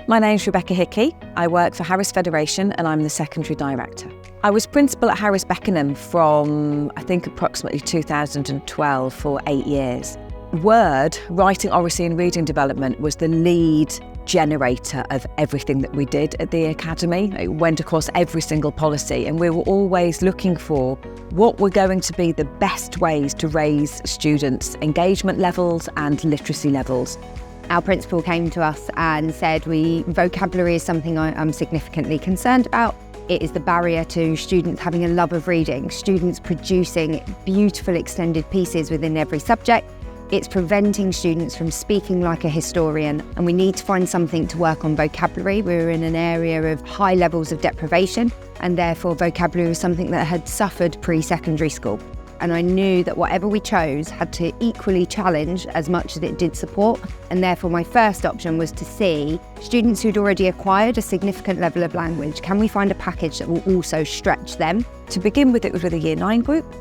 My name's Rebecca Hickey. I work for Harris Federation and I'm the Secondary Director. I was principal at Harris Beckenham from, I think, approximately 2012 for 8 years. Word, writing, oracy and reading development was the lead generator of everything that we did at the Academy. It went across every single policy and we were always looking for what were going to be the best ways to raise students' engagement levels and literacy levels. Our principal came to us and said vocabulary is something I'm significantly concerned about. It is the barrier to students having a love of reading, students producing beautiful extended pieces within every subject. It's preventing students from speaking like a historian, and we need to find something to work on vocabulary. We're in an area of high levels of deprivation, and therefore vocabulary was something that had suffered pre-secondary school. And I knew that whatever we chose had to equally challenge as much as it did support. And therefore my first option was to see students who'd already acquired a significant level of language. Can we find a package that will also stretch them? To begin with, it was with a Year 9 group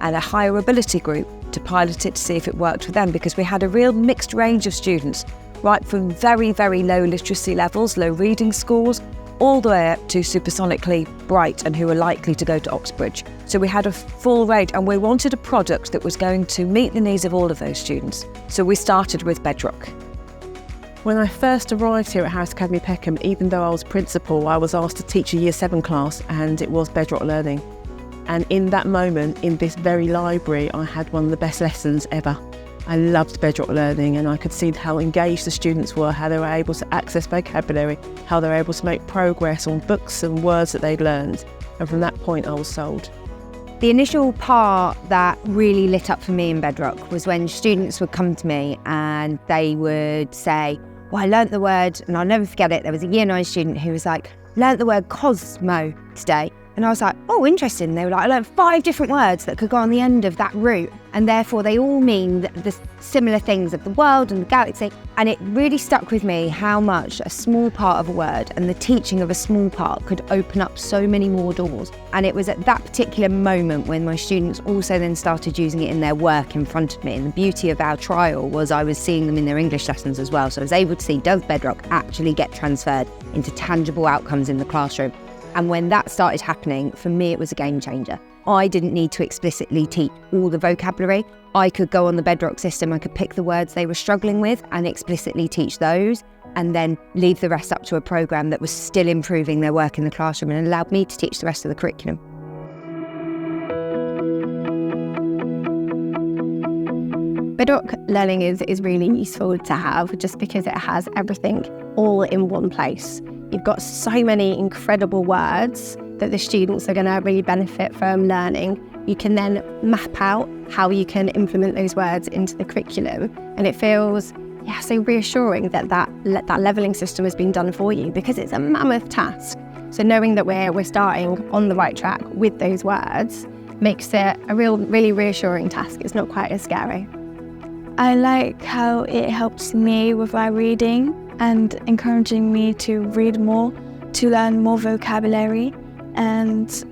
and a higher ability group to pilot it to see if it worked for them, because we had a real mixed range of students, right from very, very low literacy levels, low reading scores, all the way up to supersonically bright and who were likely to go to Oxbridge. So we had a full range and we wanted a product that was going to meet the needs of all of those students. So we started with Bedrock. When I first arrived here at Harris Academy Peckham, even though I was principal, I was asked to teach a Year 7 class and it was Bedrock Learning. And in that moment, in this very library, I had one of the best lessons ever. I loved Bedrock Learning and I could see how engaged the students were, how they were able to access vocabulary, how they were able to make progress on books and words that they'd learned. And from that point, I was sold. The initial part that really lit up for me in Bedrock was when students would come to me and they would say, well, I learnt the word, and I'll never forget it. There was a Year 9 student who was like, learnt the word Cosmo today. And I was like, oh, interesting. They were like, I learned 5 different words that could go on the end of that root. And therefore they all mean the similar things of the world and the galaxy. And it really stuck with me how much a small part of a word and the teaching of a small part could open up so many more doors. And it was at that particular moment when my students also then started using it in their work in front of me. And the beauty of our trial was I was seeing them in their English lessons as well. So I was able to see, does Bedrock actually get transferred into tangible outcomes in the classroom? And when that started happening, for me, it was a game changer. I didn't need to explicitly teach all the vocabulary. I could go on the Bedrock system, I could pick the words they were struggling with and explicitly teach those, and then leave the rest up to a programme that was still improving their work in the classroom and allowed me to teach the rest of the curriculum. Bedrock Learning is really useful to have just because it has everything all in one place. You've got so many incredible words that the students are going to really benefit from learning. You can then map out how you can implement those words into the curriculum, and it feels so reassuring that levelling system has been done for you, because it's a mammoth task. So knowing that we're starting on the right track with those words makes it a really reassuring task. It's not quite as scary. I like how it helps me with my reading and encouraging me to read more, to learn more vocabulary and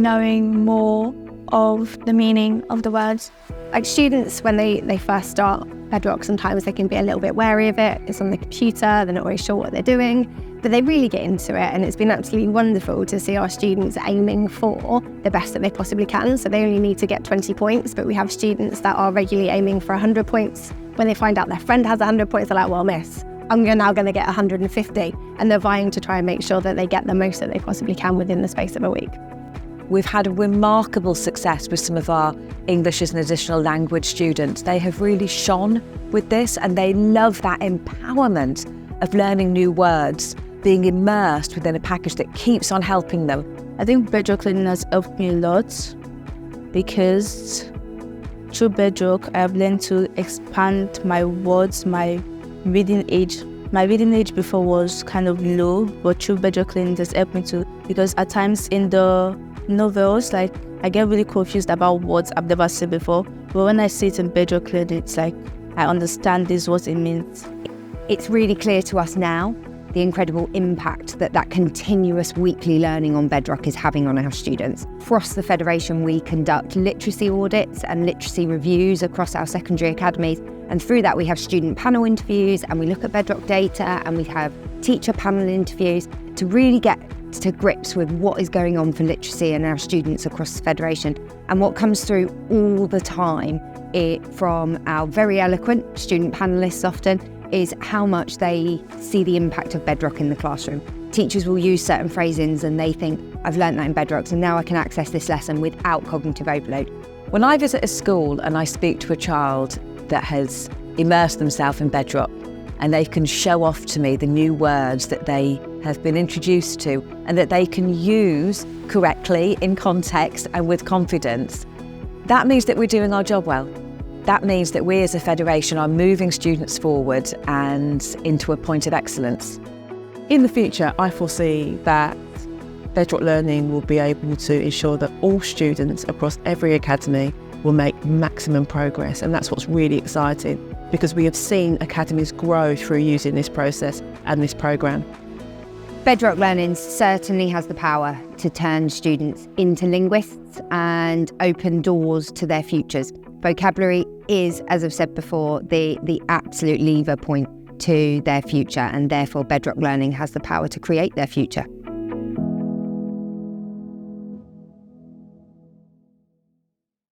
knowing more of the meaning of the words. Like students, when they first start Bedrock, sometimes they can be a little bit wary of it. It's on the computer, they're not really sure what they're doing, but they really get into it, and it's been absolutely wonderful to see our students aiming for the best that they possibly can. So they only need to get 20 points, but we have students that are regularly aiming for 100 points. When they find out their friend has 100 points, they're like, well, miss, I'm now going to get 150, and they're vying to try and make sure that they get the most that they possibly can within the space of a week. We've had a remarkable success with some of our English as an additional language students. They have really shone with this, and they love that empowerment of learning new words, being immersed within a package that keeps on helping them. I think Bedrock Learning has helped me a lot, because through Bedrock I have learned to expand my words, my reading age. My reading age before was kind of low, but through Bedrock Learning has helped me to, because at times in the novels, like, I get really confused about words I've never seen before, but when I see it in Bedrock Learning, it's like I understand this, what it means. It's really clear to us now the incredible impact that continuous weekly learning on Bedrock is having on our students. Across the Federation, we conduct literacy audits and literacy reviews across our secondary academies, And through that, we have student panel interviews and we look at Bedrock data and we have teacher panel interviews to really get to grips with what is going on for literacy and our students across the Federation. And what comes through all the time from our very eloquent student panellists often is how much they see the impact of Bedrock in the classroom. Teachers will use certain phrasings and they think, I've learnt that in Bedrock, so now I can access this lesson without cognitive overload. When I visit a school and I speak to a child that has immersed themselves in Bedrock and they can show off to me the new words that they have been introduced to and that they can use correctly in context and with confidence, that means that we're doing our job well. That means that we as a federation are moving students forward and into a point of excellence. In the future, I foresee that Bedrock Learning will be able to ensure that all students across every academy will make maximum progress, and that's what's really exciting because we have seen academies grow through using this process and this programme. Bedrock Learning certainly has the power to turn students into linguists and open doors to their futures. Vocabulary is, as I've said before, the absolute lever point to their future, and therefore Bedrock Learning has the power to create their future.